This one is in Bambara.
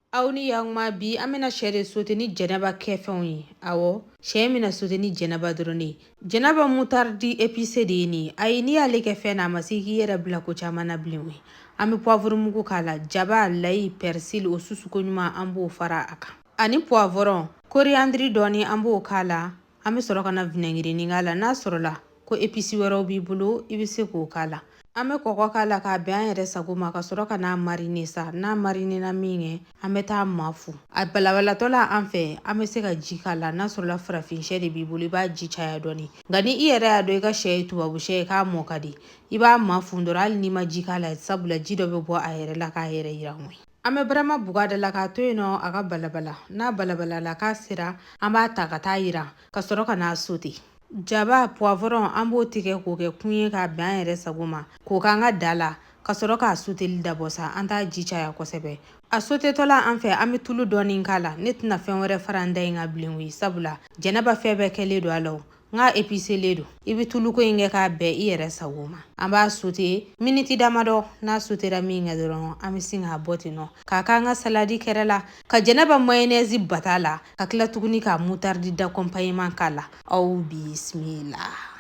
aw ni yang ma bi amina shere sote ni jenaba kefon yi awo she mina sote ni jenaba droni jenaba mutardi episode ni ay ni ale kefe na masiki yera bla ko chamana blinwi ami poivre mugu kala jaba lay persil o susu ko nyuma ambo fara aka ani poivron coriandre doni ambo kala ami soro kana vinaigrette ni ngala na soro la ko epici wero bi bulu ibise ko kala ame koko kala ka be an yɛrɛ sago ma ka sɔrɔ ka n'a marine sa n'a marine na min kɛ an bɛ taa mafu a balabalatɔ la an fɛ an bɛ se ka ji k'a la n'a sɔrɔla farafin sɛ de b'i bolo i b'a ji caya dɔɔni nka ni i yɛrɛ y'a dɔn i ka sɛ ye tubabu sɛ ye k'a mɔ ka di i b'a mafu dɔrɔn hali n'i ma ji k'a la sabula ji dɔ bɛ bɔ a yɛrɛ la k'a yɛrɛ yira ŋɔyi an bɛ barama buga da la k'a to yen nɔ a ka balabala n'a balabala la k'a sera an b'a ta ka taa yira ka sɔrɔ ka n'a sote jaba poivron an b'o tigɛ k'o kɛ kun ye k'a bɛn an yɛrɛ sago ma k'o k'an ka da la ka sɔrɔ k'a soteli dabɔ sa an t'a ji caya kosɛbɛ a sotetɔla an fɛ an bɛ tulu dɔɔni k'a la ne tɛna fɛn wɛrɛ fara an da in ka bilen koyi sabula jɛnɛba fɛn bɛɛ kɛlen don a la n ka epicelen don i bɛ tuluko in kɛ k'a bɛn i yɛrɛ sago ma an b'a sote miniti damadɔ n'a sotera min kɛ dɔrɔn an bɛ sin k'a bɔ ten nɔ k'a k'an ka saladi kɛrɛ la ka jɛnɛba mayonnaise bata la ka tila tuguni ka moutarde d'accompagnement k'a la aw bisimila